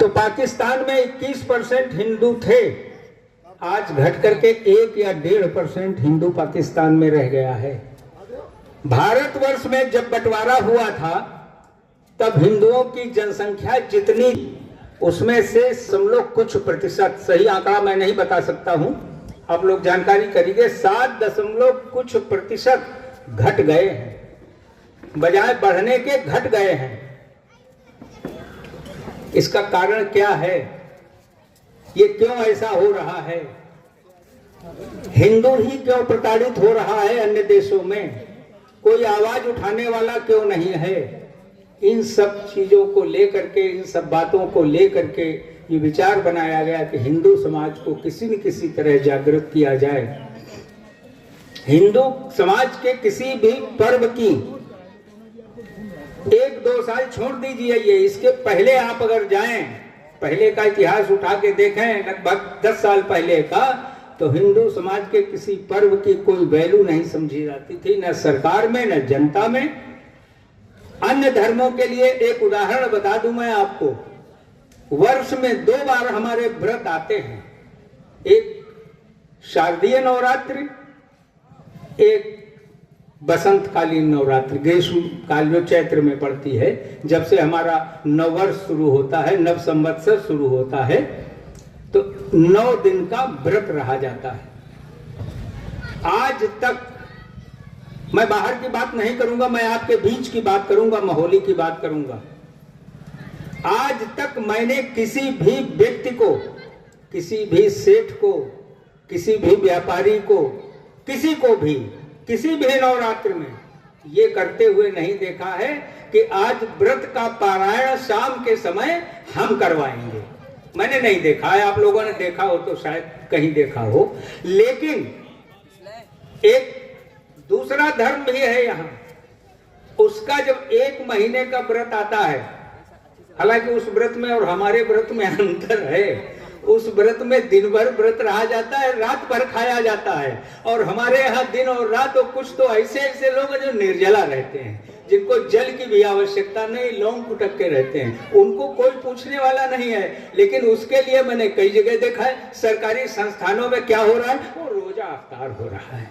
तो पाकिस्तान में 21% हिंदू थे, आज घट करके 1 या 1.5% हिंदू पाकिस्तान में रह गया है। भारतवर्ष में जब बंटवारा हुआ था तब हिंदुओं की जनसंख्या जितनी, उसमें से हम लोग कुछ प्रतिशत, सही आंकड़ा मैं नहीं बता सकता हूं, आप लोग जानकारी करिए, 7 कुछ प्रतिशत घट गए हैं, बजाय बढ़ने के घट गए हैं। इसका कारण क्या है? ये क्यों ऐसा हो रहा है? हिंदू ही क्यों प्रताड़ित हो रहा है अन्य देशों में? कोई आवाज उठाने वाला क्यों नहीं है? इन सब चीजों को लेकर के, इन सब बातों को लेकर के ये विचार बनाया गया कि हिंदू समाज को किसी न किसी तरह जागृत किया जाए। हिंदू समाज के किसी भी पर्व की 1-2 साल छोड़ दीजिए, ये इसके पहले आप अगर जाएं, पहले का इतिहास उठा के देखें, लगभग 10 साल पहले का, तो हिंदू समाज के किसी पर्व की कोई वैल्यू नहीं समझी जाती थी, न सरकार में न जनता में। अन्य धर्मों के लिए एक उदाहरण बता दूं मैं आपको, वर्ष में 2 बार हमारे व्रत आते हैं, एक शारदीय नवरात्रि, एक बसंत कालीन नवरात्रि, ग्रीष्म काल जो चैत्र में पड़ती है, जब से हमारा नववर्ष शुरू होता है, नव संवत्सर शुरू होता है, तो 9 दिन का व्रत रहा जाता है। आज तक मैं बाहर की बात नहीं करूंगा, मैं आपके बीच की बात करूंगा, माहौली की बात करूंगा। आज तक मैंने किसी भी व्यक्ति को, किसी भी सेठ को, किसी भी व्यापारी को, किसी को भी किसी भी नवरात्र में ये करते हुए नहीं देखा है कि आज व्रत का पारायण शाम के समय हम करवाएंगे। मैंने नहीं देखा है, आप लोगों ने देखा हो तो शायद कहीं देखा हो। लेकिन एक दूसरा धर्म भी है यहाँ, उसका जब 1 महीने का व्रत आता है, हालांकि उस व्रत में और हमारे व्रत में अंतर है। उस व्रत में दिन भर व्रत रहा जाता है, रात भर खाया जाता है, और हमारे यहाँ दिन और रात, और कुछ तो ऐसे ऐसे लोग हैं जो निर्जला रहते हैं, जिनको जल की भी आवश्यकता नहीं, लौंग कुटक के रहते हैं, उनको कोई पूछने वाला नहीं है। लेकिन उसके लिए मैंने कई जगह देखा है, सरकारी संस्थानों में क्या हो रहा है, वो रोजा अफ्तार हो रहा है।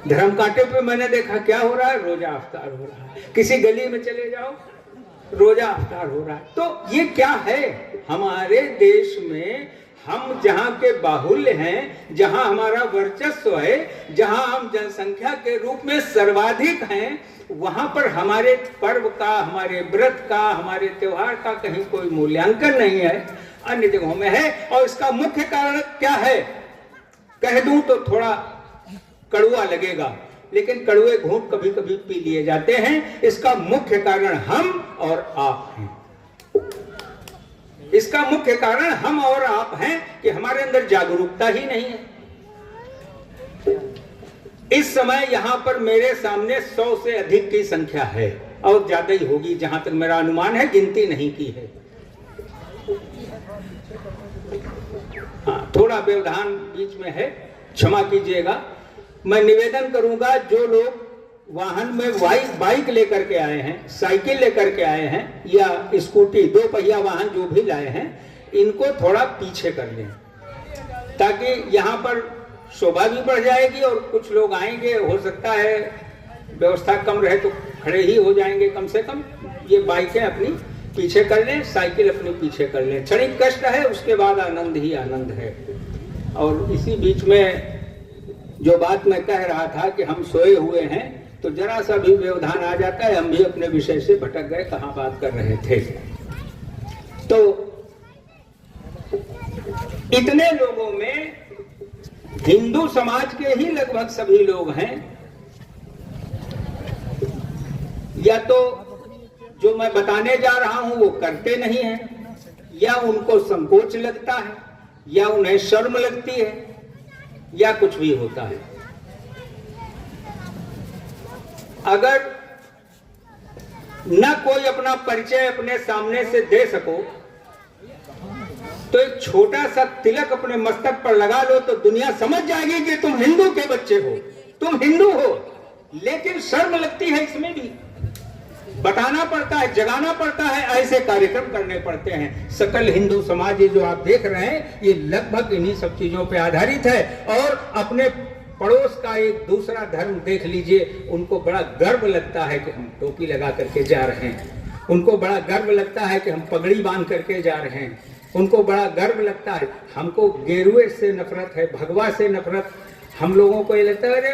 धर्म कांटे पे मैंने देखा क्या हो रहा है, रोजा अफ्तार हो रहा है। किसी गली में चले जाओ, रोजा अफ्तार हो रहा है। तो ये क्या है? हमारे देश में हम जहां के बाहुल्य हैं, जहां हमारा वर्चस्व है, जहां हम जनसंख्या के रूप में सर्वाधिक हैं, वहां पर हमारे पर्व का, हमारे व्रत का, हमारे त्योहार का कहीं कोई मूल्यांकन नहीं है, अन्य जगहों में है। और इसका मुख्य कारण क्या है? कह दूं तो थोड़ा कड़वा लगेगा, लेकिन कड़वे घूंट कभी कभी पी लिए जाते हैं। इसका मुख्य कारण हम और आप हैं। इसका मुख्य कारण हम और आप हैं कि हमारे अंदर जागरूकता ही नहीं है। इस समय यहां पर मेरे सामने 100 से अधिक की संख्या है, और ज्यादा ही होगी जहां तक मेरा अनुमान है, गिनती नहीं की है। हाँ, थोड़ा व्यवधान बीच में है, क्षमा कीजिएगा। मैं निवेदन करूंगा, जो लोग वाहन में बाइक लेकर के आए हैं, साइकिल लेकर के आए हैं, या स्कूटी, 2 पहिया वाहन जो भी लाए हैं, इनको थोड़ा पीछे कर लें, ताकि यहाँ पर शोभा भी बढ़ जाएगी, और कुछ लोग आएंगे, हो सकता है व्यवस्था कम रहे तो खड़े ही हो जाएंगे। कम से कम ये बाइकें अपनी पीछे कर लें, साइकिल अपनी पीछे कर लें। क्षणिक कष्ट है, उसके बाद आनंद ही आनंद है। और इसी बीच में जो बात मैं कह रहा था कि हम सोए हुए हैं, तो जरा सा भी व्यवधान आ जाता है, हम भी अपने विषय से भटक गए, कहां बात कर रहे थे। तो इतने लोगों में हिंदू समाज के ही लगभग सभी लोग हैं, या तो जो मैं बताने जा रहा हूं वो करते नहीं हैं, या उनको संकोच लगता है, या उन्हें शर्म लगती है, या कुछ भी होता है। अगर न कोई अपना परिचय अपने सामने से दे सको, तो एक छोटा सा तिलक अपने मस्तक पर लगा लो, तो दुनिया समझ जाएगी कि तुम हिंदू के बच्चे हो, तुम हिंदू हो। लेकिन शर्म लगती है इसमें भी। बताना पड़ता है, जगाना पड़ता है, ऐसे कार्यक्रम करने पड़ते हैं। सकल हिंदू समाज ये जो आप देख रहे हैं ये लगभग इन्हीं सब चीजों पे आधारित है। और अपने पड़ोस का एक दूसरा धर्म देख लीजिए, उनको बड़ा गर्व लगता है कि हम टोपी लगा करके जा रहे हैं, उनको बड़ा गर्व लगता है कि हम पगड़ी बांध करके जा रहे हैं, उनको बड़ा गर्व लगता है। हमको गेरुए से नफरत है, भगवा से नफरत। हम लोगों को ये लगता है अरे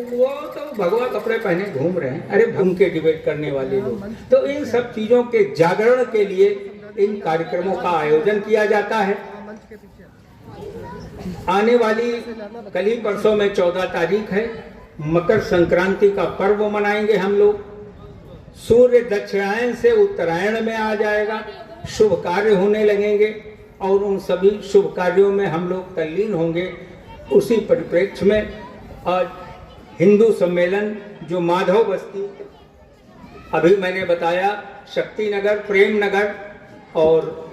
वो तो भगवा कपड़े पहने घूम रहे हैं, अरे घूम के डिबेट करने वाले लोग। तो इन सब चीजों के जागरण के लिए इन कार्यक्रमों का आयोजन किया जाता है। आने वाली कल ही परसों में 14 तारीख है, मकर संक्रांति का पर्व मनाएंगे हम लोग। सूर्य दक्षिणायन से उत्तरायण में आ जाएगा, शुभ कार्य होने लगेंगे और उन सभी शुभ कार्यों में हम लोग तल्लीन होंगे। उसी परिप्रेक्ष्य में आज हिंदू सम्मेलन जो माधव बस्ती, अभी मैंने बताया शक्ति नगर, प्रेम नगर और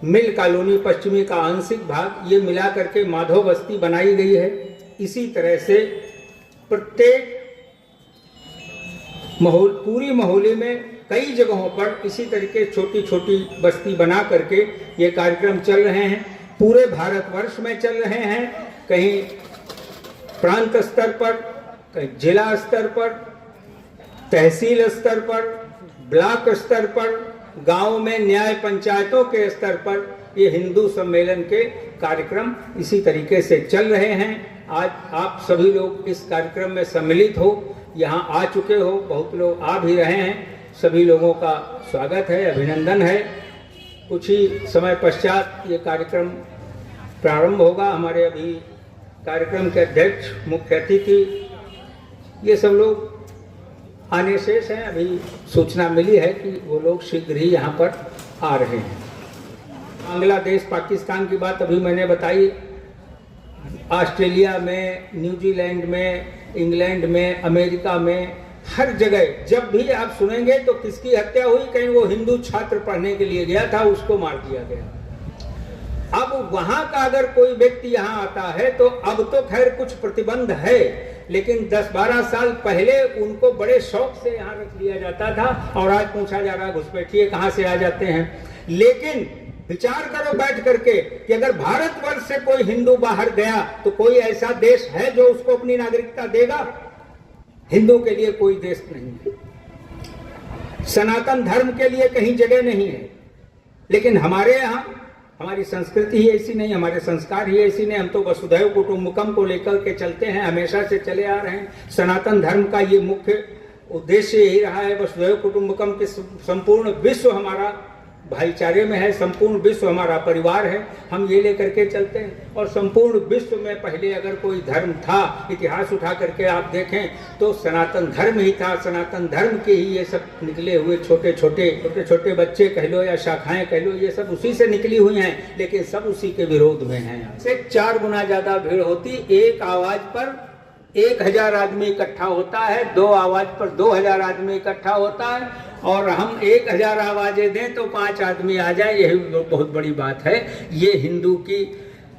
मिल कॉलोनी पश्चिमी का आंशिक भाग, ये मिला करके माधव बस्ती बनाई गई है। इसी तरह से प्रत्येक पूरी मोहल्ले में कई जगहों पर इसी तरीके छोटी छोटी बस्ती बना करके ये कार्यक्रम चल रहे हैं। पूरे भारतवर्ष में चल रहे हैं, कहीं प्रांत स्तर पर, कहीं जिला स्तर पर, तहसील स्तर पर, ब्लॉक स्तर पर, गांव में न्याय पंचायतों के स्तर पर ये हिंदू सम्मेलन के कार्यक्रम इसी तरीके से चल रहे हैं। आज आप सभी लोग इस कार्यक्रम में सम्मिलित हो, यहाँ आ चुके हो, बहुत लोग आ भी रहे हैं। सभी लोगों का स्वागत है, अभिनंदन है। कुछ ही समय पश्चात ये कार्यक्रम प्रारंभ होगा। हमारे अभी कार्यक्रम के अध्यक्ष, मुख्य अतिथि, ये सब लोग आने शेष हैं। अभी सूचना मिली है कि वो लोग शीघ्र ही यहाँ पर आ रहे हैं। बांग्लादेश, पाकिस्तान की बात अभी मैंने बताई। ऑस्ट्रेलिया में, न्यूजीलैंड में, इंग्लैंड में, अमेरिका में, हर जगह जब भी आप सुनेंगे तो किसकी हत्या हुई, कहीं वो हिंदू छात्र पढ़ने के लिए गया था, उसको मार दिया गया। अब वहां का अगर कोई व्यक्ति यहाँ आता है तो अब तो खैर कुछ प्रतिबंध है, लेकिन 10-12 साल पहले उनको बड़े शौक से यहाँ रख लिया जाता था और आज पूछा जा रहा है घुसपैठिए कहाँ से आ जाते हैं। लेकिन विचार करो बैठ करके कि अगर भारतवर्ष से कोई हिंदू बाहर गया तो कोई ऐसा देश है जो उसको अपनी नागरिकता देगा? हिंदू के लिए कोई देश नहीं है, सनातन धर्म के लिए कहीं जगह नहीं है। लेकिन हमारे यहाँ हमारी संस्कृति ही ऐसी नहीं, हमारे संस्कार ही ऐसी नहीं। हम तो वसुधैव कुटुंबकम को लेकर के चलते हैं, हमेशा से चले आ रहे हैं। सनातन धर्म का ये मुख्य उद्देश्य यही रहा है, वसुधैव कुटुंबकम के संपूर्ण विश्व हमारा भाईचारे में है, संपूर्ण विश्व हमारा परिवार है, हम ये लेकर के चलते हैं। और संपूर्ण विश्व में पहले अगर कोई धर्म था, इतिहास उठा करके आप देखें तो सनातन धर्म ही था। सनातन धर्म के ही ये सब निकले हुए छोटे छोटे बच्चे कह लो या शाखाएं कह लो, ये सब उसी से निकली हुई हैं, लेकिन सब उसी के विरोध में हैं। से 4 गुना ज्यादा भीड़ होती, एक आवाज पर 1000 आदमी इकट्ठा होता है, 2 आवाज पर 2000 आदमी इकट्ठा होता है। और हम 1000 आवाजें दें तो 5 आदमी आ जाए, यही बहुत बड़ी बात है। ये हिंदू की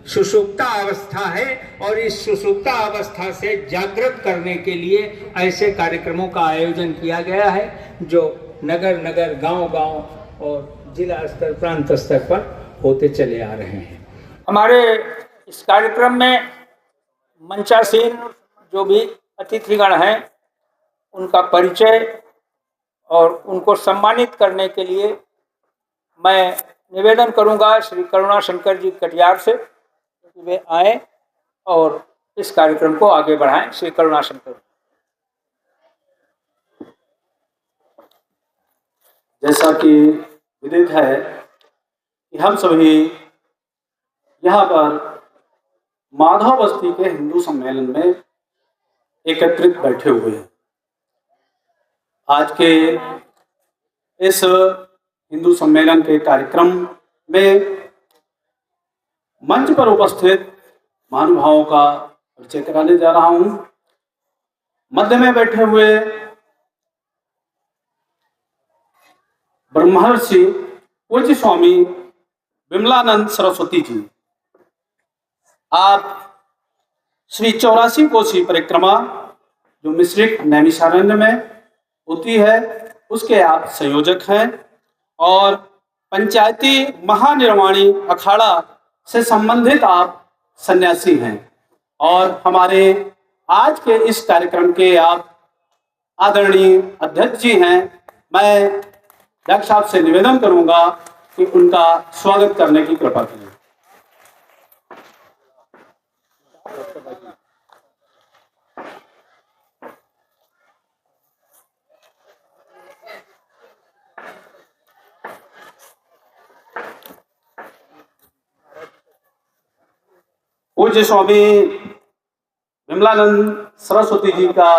सुषुप्ता अवस्था है और इस सुषुप्ता अवस्था से जागृत करने के लिए ऐसे कार्यक्रमों का आयोजन किया गया है जो नगर नगर, गांव गांव और जिला स्तर, प्रांत स्तर पर होते चले आ रहे हैं। हमारे इस कार्यक्रम में मंचासीन जो भी अतिथिगण हैं उनका परिचय और उनको सम्मानित करने के लिए मैं निवेदन करूंगा श्री करुणा शंकर जी कटियार से कि वे आए और इस कार्यक्रम को आगे बढ़ाएं। श्री करुणा शंकर। जैसा कि विदित है कि हम सभी यहाँ पर माधव बस्ती के हिंदू सम्मेलन में एकत्रित बैठे हुए हैं। आज के इस हिंदू सम्मेलन के कार्यक्रम में मंच पर उपस्थित महानुभावों का परिचय कराने जा रहा हूं। मध्य में बैठे हुए ब्रह्मर्षि पूज्य स्वामी विमलानंद सरस्वती जी, आप श्री 84 कोसी परिक्रमा जो मिश्रिक नैमिषारण्य में होती है उसके आप संयोजक हैं और पंचायती महानिर्वाणी अखाड़ा से संबंधित आप सन्यासी हैं। और हमारे आज के इस कार्यक्रम के आप आदरणीय अध्यक्ष जी हैं। मैं अध्यक्ष साहब से निवेदन करूंगा कि उनका स्वागत करने की कृपा करें। पूज्य स्वामी विमलानंद सरस्वती जी का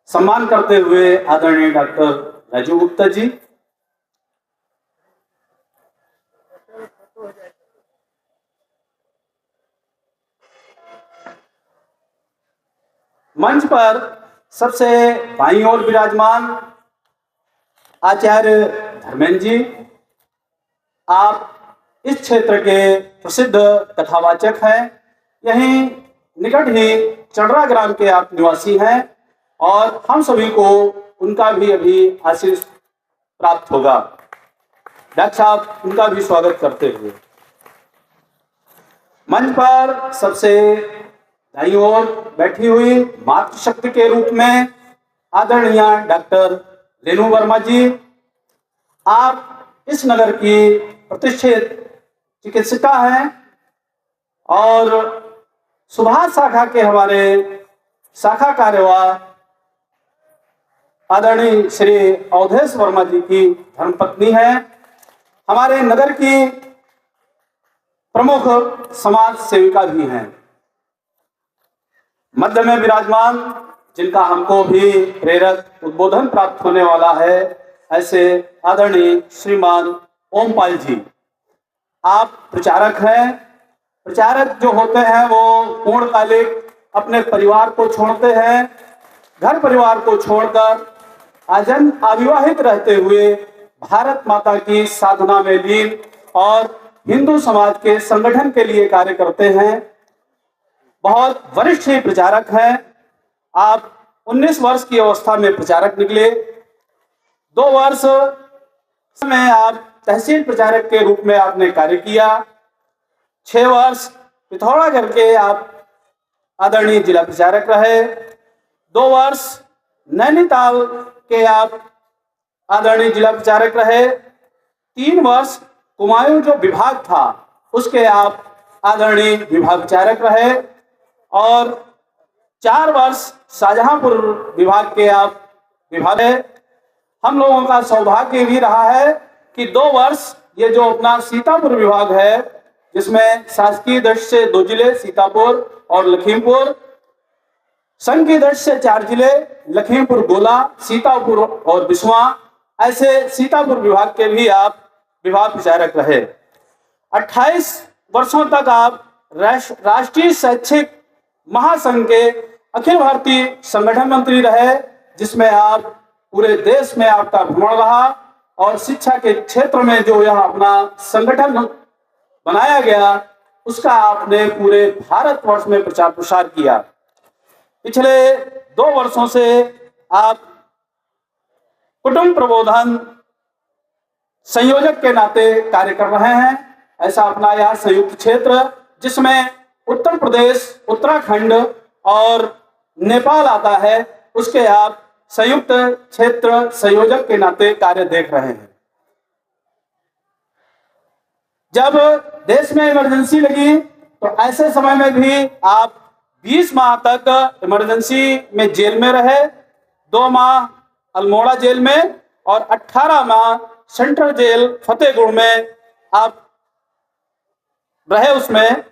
सम्मान करते हुए आदरणीय डॉक्टर राजीव गुप्ता जी, मंच पर सबसे बाईं ओर विराजमान आचार्य धर्मेंद्र जी, आप इस क्षेत्र के प्रसिद्ध कथावाचक हैं। यहीं निकट ही चंडरा ग्राम के आप निवासी हैं और हम सभी को उनका भी अभी आशीष प्राप्त होगा। डॉक्टर साहब उनका भी स्वागत करते हुए मंच पर सबसे दाईं ओर बैठी हुई मातृशक्ति के रूप में आदरणीय डॉक्टर रेणु वर्मा जी, आप इस नगर की प्रतिष्ठित चिकित्सिका हैं और सुभाष शाखा के हमारे शाखा कार्यवाह आदरणीय श्री अवधेश वर्मा जी की धर्मपत्नी हैं। हमारे नगर की प्रमुख समाज सेविका भी हैं। मध्य में विराजमान, जिनका हमको भी प्रेरक उद्बोधन प्राप्त होने वाला है, ऐसे आदरणीय श्रीमान ओमपाल जी, आप प्रचारक हैं। प्रचारक जो होते हैं वो पूर्णकालिक अपने परिवार को छोड़ते हैं, घर परिवार को छोड़कर आजन अविवाहित रहते हुए भारत माता की साधना में लीन और हिंदू समाज के संगठन के लिए कार्य करते हैं। बहुत वरिष्ठ प्रचारक हैं। आप 19 वर्ष की अवस्था में प्रचारक निकले। 2 वर्ष में आप तहसील प्रचारक के रूप में आपने कार्य किया। 6 वर्ष पिथौरागढ़ के आप आदरणीय जिला प्रचारक रहे। 2 वर्ष नैनीताल के आप आदरणीय जिला प्रचारक रहे। 3 वर्ष कुमायूं जो विभाग था उसके आप आदरणीय विभाग प्रचारक रहे और 4 वर्ष शाहजहांपुर विभाग के आप विभाग है। हम लोगों का सौभाग्य भी रहा है कि 2 वर्ष ये जो अपना सीतापुर विभाग है, जिसमें शासकीय दृष्टि से 2 जिले सीतापुर और लखीमपुर, संघ की दृष्टि से 4 जिले लखीमपुर गोला, सीतापुर और बिस्वा, ऐसे सीतापुर विभाग के भी आप विभाग प्रचारक रहे। 28 वर्षों तक आप राष्ट्रीय शैक्षिक महासंघ के अखिल भारतीय संगठन मंत्री रहे, जिसमें आप पूरे देश में आपका भ्रमण रहा और शिक्षा के क्षेत्र में जो यह अपना संगठन बनाया गया उसका आपने पूरे भारतवर्ष में प्रचार प्रसार किया। पिछले 2 वर्षों से आप कुटुंब प्रबोधन संयोजक के नाते कार्य कर रहे हैं। ऐसा अपना यह संयुक्त क्षेत्र जिसमें उत्तर प्रदेश, उत्तराखंड और नेपाल आता है, उसके आप संयुक्त क्षेत्र संयोजक के नाते कार्य देख रहे हैं। जब देश में इमरजेंसी लगी तो ऐसे समय में भी आप 20 माह तक इमरजेंसी में जेल में रहे। 2 माह अल्मोड़ा जेल में और 18 माह सेंट्रल जेल फतेहगढ़ में आप रहे। उसमें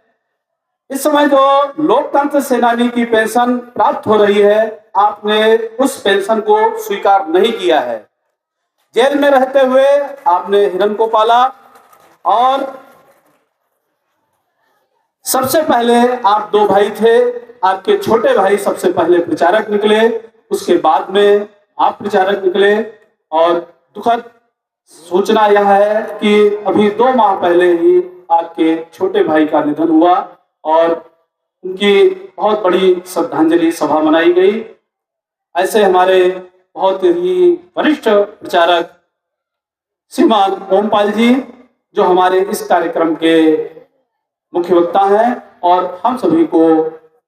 इस समय जो लोकतंत्र सेनानी की पेंशन प्राप्त हो रही है, आपने उस पेंशन को स्वीकार नहीं किया है। जेल में रहते हुए आपने हिरण को पाला और सबसे पहले आप 2 भाई थे। आपके छोटे भाई सबसे पहले प्रचारक निकले, उसके बाद में आप प्रचारक निकले। और दुखद सूचना यह है कि अभी 2 माह पहले ही आपके छोटे भाई का निधन हुआ और उनकी बहुत बड़ी श्रद्धांजलि सभा मनाई गई। ऐसे हमारे बहुत ही वरिष्ठ प्रचारक श्रीमान ओमपाल जी, जो हमारे इस कार्यक्रम के मुख्य वक्ता हैं, और हम सभी को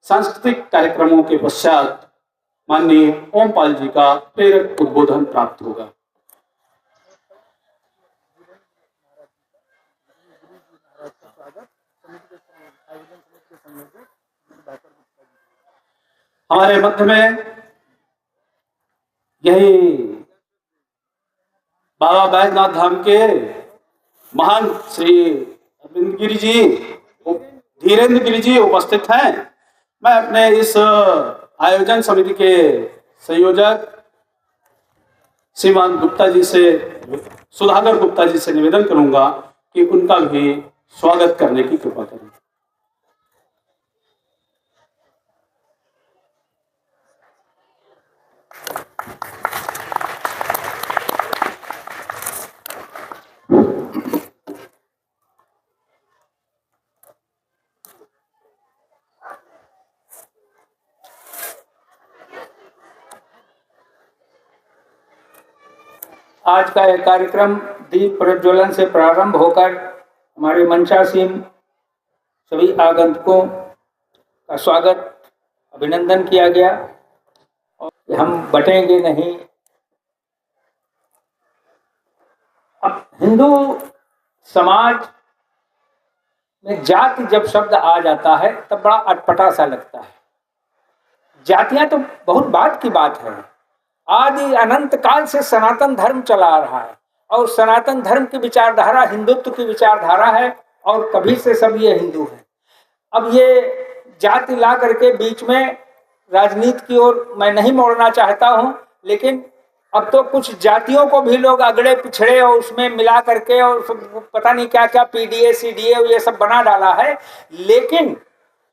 सांस्कृतिक कार्यक्रमों के पश्चात माननीय ओमपाल जी का प्रेरक उद्बोधन प्राप्त होगा। हमारे मध्य में यही बाबा बैजनाथ धाम के महान श्री अरविंद गिरी जी, धीरेन्द्र गिरी जी उपस्थित हैं। मैं अपने इस आयोजन समिति के संयोजक श्रीमान गुप्ता जी से, सुधाकर गुप्ता जी से निवेदन करूंगा कि उनका भी स्वागत करने की कृपा करें। आज का यह कार्यक्रम दीप प्रज्वलन से प्रारंभ होकर हमारे मंचासीन सभी आगंतुकों का स्वागत, अभिनंदन किया गया। और हम बटेंगे नहीं। अब हिंदू समाज में जाति जब शब्द आ जाता है तब बड़ा अटपटा सा लगता है। जातियां तो बहुत बात की बात है। आदि अनंत काल से सनातन धर्म चला आ रहा है और सनातन धर्म की विचारधारा हिंदुत्व की विचारधारा है और कभी से सब ये हिंदू है। अब ये जाति ला करके बीच में राजनीति की ओर मैं नहीं मोड़ना चाहता हूं, लेकिन अब तो कुछ जातियों को भी लोग अगड़े पिछड़े और उसमें मिला करके और पता नहीं क्या क्या पीडीए सीडीए ये सब बना डाला है। लेकिन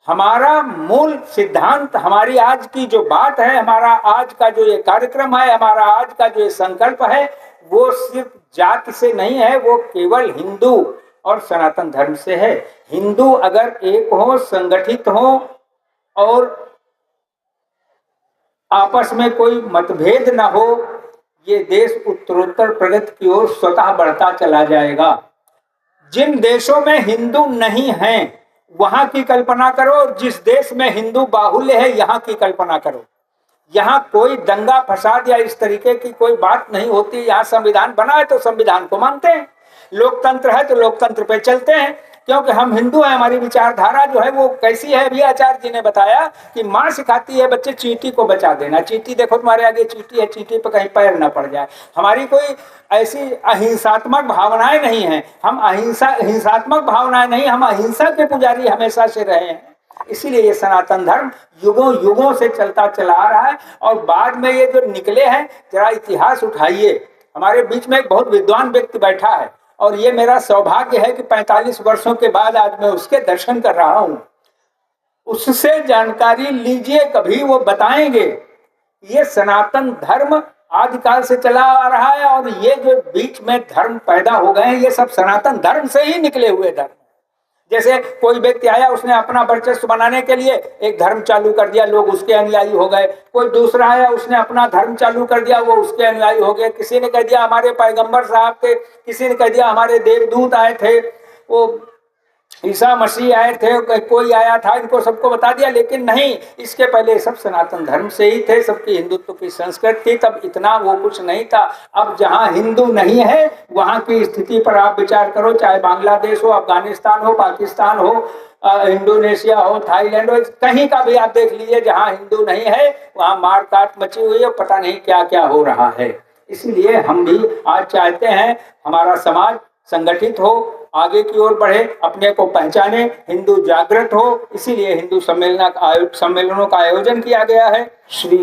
हमारा मूल सिद्धांत, हमारी आज की जो बात है, हमारा आज का जो ये कार्यक्रम है, हमारा आज का जो ये संकल्प है, वो सिर्फ जाति से नहीं है, वो केवल हिंदू और सनातन धर्म से है। हिंदू अगर एक हो, संगठित हो और आपस में कोई मतभेद न हो, ये देश उत्तरोत्तर प्रगति की ओर स्वतः बढ़ता चला जाएगा। जिन देशों में हिंदू नहीं हैं वहां की कल्पना करो, जिस देश में हिंदू बाहुल्य है यहाँ की कल्पना करो। यहाँ कोई दंगा फसाद या इस तरीके की कोई बात नहीं होती। यहाँ संविधान बना है तो संविधान को मानते हैं, लोकतंत्र है तो लोकतंत्र पे चलते हैं, क्योंकि हम हिंदू हैं। हमारी विचारधारा जो है वो कैसी है, अभी आचार्य जी ने बताया कि माँ सिखाती है बच्चे चींटी को बचा देना। चींटी देखो तुम्हारे आगे चींटी है, चींटी पे कहीं पैर ना पड़ जाए। हमारी कोई ऐसी अहिंसात्मक भावनाएं नहीं है, हम हिंसात्मक भावनाएं नहीं, हम अहिंसा के पुजारी हमेशा से रहे हैं। इसीलिए ये सनातन धर्म युगों युगों से चलता चला आ रहा है। और बाद में ये जो निकले हैं, जरा इतिहास उठाइए। हमारे बीच में एक बहुत विद्वान व्यक्ति बैठा है और ये मेरा सौभाग्य है कि 45 वर्षों के बाद आज मैं उसके दर्शन कर रहा हूं। उससे जानकारी लीजिए, कभी वो बताएंगे। ये सनातन धर्म आदिकाल से चला आ रहा है और ये जो बीच में धर्म पैदा हो गए हैं, ये सब सनातन धर्म से ही निकले हुए धर्म। जैसे कोई व्यक्ति आया, उसने अपना वर्चस्व बनाने के लिए एक धर्म चालू कर दिया, लोग उसके अनुयायी हो गए। कोई दूसरा आया, उसने अपना धर्म चालू कर दिया, वो उसके अनुयायी हो गए। किसी ने कह दिया हमारे पैगंबर साहब थे, किसी ने कह दिया हमारे देवदूत आए थे, वो ईसा मसीह आए थे, कोई आया था, इनको सबको बता दिया। लेकिन नहीं, इसके पहले सब सनातन धर्म से ही थे, सबकी हिंदुत्व की संस्कृति थी। तब इतना वो कुछ नहीं था। अब जहाँ हिंदू नहीं है वहाँ की स्थिति पर आप विचार करो, चाहे बांग्लादेश हो, अफगानिस्तान हो, पाकिस्तान हो, इंडोनेशिया हो, थाईलैंड हो, कहीं का भी आप देख लीजिए, जहाँ हिंदू नहीं है वहाँ मार काट मची हुई है, पता नहीं क्या क्या हो रहा है। इसलिए हम भी आज चाहते हैं हमारा समाज संगठित हो, आगे की ओर बढ़े, अपने को पहचाने, हिंदू जागृत हो। इसीलिए हिंदू सम्मेलनों का आयोजन किया गया है श्री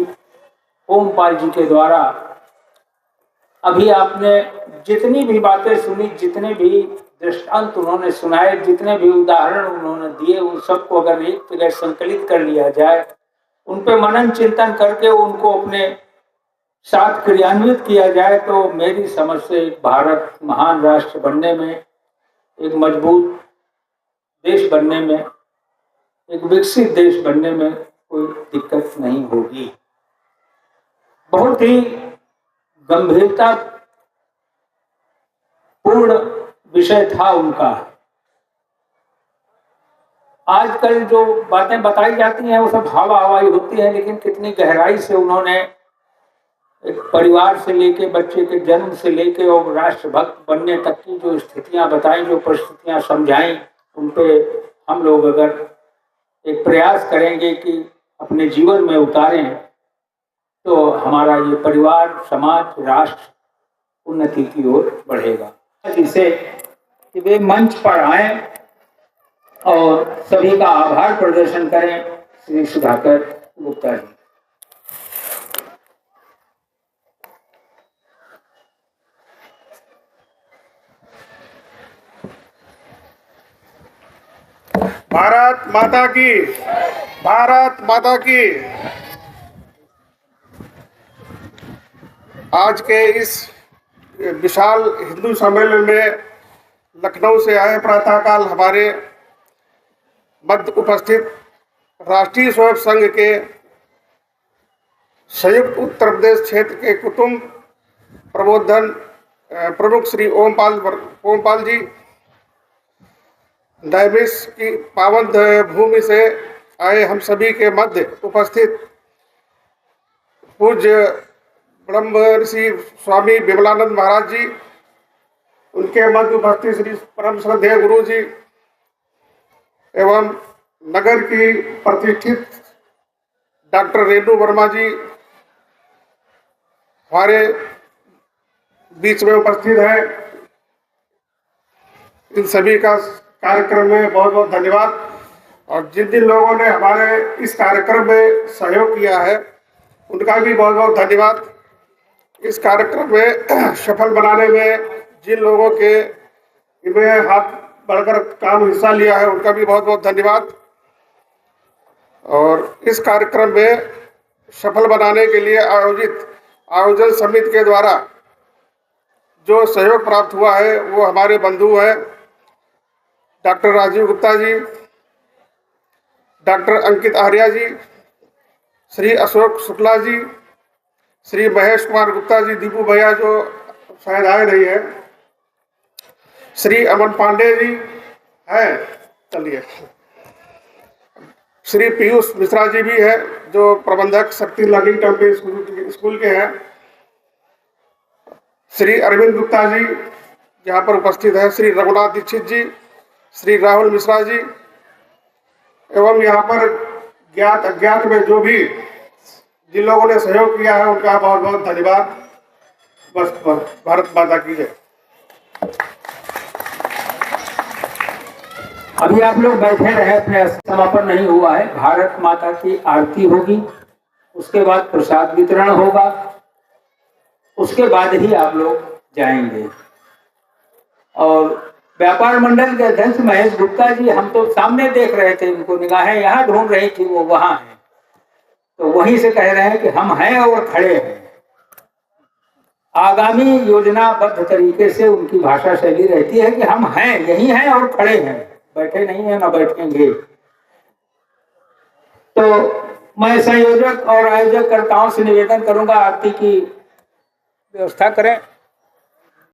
ओमपाल जी के द्वारा। अभी आपने जितनी भी बातें सुनी, जितने भी दृष्टांत उन्होंने सुनाए, जितने भी उदाहरण उन्होंने दिए, उन सबको अगर एक जगह संकलित कर लिया जाए, उन पे मनन चिंतन करके उनको अपने साथ क्रियान्वित किया जाए, तो मेरी समझ से भारत महान राष्ट्र बनने में, एक मजबूत देश बनने में, एक विकसित देश बनने में कोई दिक्कत नहीं होगी। बहुत ही गंभीरता पूर्ण विषय था उनका। आजकल जो बातें बताई जाती हैं वो सब हवा हवाई होती है, लेकिन कितनी गहराई से उन्होंने एक परिवार से लेके, बच्चे के जन्म से लेके और राष्ट्रभक्त बनने तक की जो स्थितियां बताई, जो परिस्थितियां समझाई, उन पे हम लोग अगर एक प्रयास करेंगे कि अपने जीवन में उतारें तो हमारा ये परिवार, समाज, राष्ट्र उन्नति की ओर बढ़ेगा। जिसे कि वे मंच पर आए और सभी का आभार प्रदर्शन करें। श्री सुधाकर गुप्ता जी। भारत माता की, भारत माता की। आज के इस विशाल हिंदू सम्मेलन में लखनऊ से आए प्रातःकाल हमारे मध्य उपस्थित राष्ट्रीय स्वयं संघ के संयुक्त उत्तर प्रदेश क्षेत्र के कुटुंब प्रबोधन प्रमुख श्री ओमपाल जी, नैमिष की पावन भूमि से आए हम सभी के मध्य उपस्थित पूज्य ब्रह्म ऋषि स्वामी विमलानंद महाराज जी, उनके मध्य उपस्थित श्री परम श्रद्धेय गुरु जी एवं नगर की प्रतिष्ठित डॉक्टर रेणु वर्मा जी हमारे बीच में उपस्थित है। इन सभी का कार्यक्रम में बहुत बहुत धन्यवाद। और जिन जिन लोगों ने हमारे इस कार्यक्रम में सहयोग किया है उनका भी बहुत बहुत धन्यवाद। इस कार्यक्रम में सफल बनाने में जिन लोगों के इनमें हाथ बढ़कर काम हिस्सा लिया है उनका भी बहुत बहुत धन्यवाद। और इस कार्यक्रम में सफल बनाने के लिए आयोजन समिति के द्वारा जो सहयोग प्राप्त हुआ है वो हमारे बंधु हैं डॉक्टर राजीव गुप्ता जी, डॉक्टर अंकित आर्या जी, श्री अशोक शुक्ला जी, श्री महेश कुमार गुप्ता जी, दीपू भैया जो शायद आए नहीं है, श्री अमन पांडे जी हैं, चलिए, श्री पीयूष मिश्रा जी भी है जो प्रबंधक शक्ति लर्निंग टेम्पल स्कूल के हैं, श्री अरविंद गुप्ता जी यहाँ पर उपस्थित है, श्री रघुनाथ दीक्षित जी, श्री राहुल मिश्रा जी एवं यहाँ पर ज्ञात अज्ञात में जो भी जिन लोगों ने सहयोग किया है उनका बहुत बहुत धन्यवाद। बस भारत माता की जय। अभी आप लोग बैठे रहे, अपने समापन नहीं हुआ है। भारत माता की आरती होगी, उसके बाद प्रसाद वितरण होगा, उसके बाद ही आप लोग जाएंगे। और व्यापार मंडल के अध्यक्ष महेश गुप्ता जी, हम तो सामने देख रहे थे, उनको निगाहें यहाँ ढूंढ रही थी, वो वहां हैं, तो वहीं से कह रहे हैं कि हम हैं और खड़े हैं। आगामी योजनाबद्ध तरीके से उनकी भाषा शैली रहती है कि हम हैं, यही हैं और खड़े हैं, बैठे नहीं हैं, ना बैठेंगे। तो मैं संयोजक और आयोजक कर्ताओं से निवेदन करूंगा, आरती की व्यवस्था करें।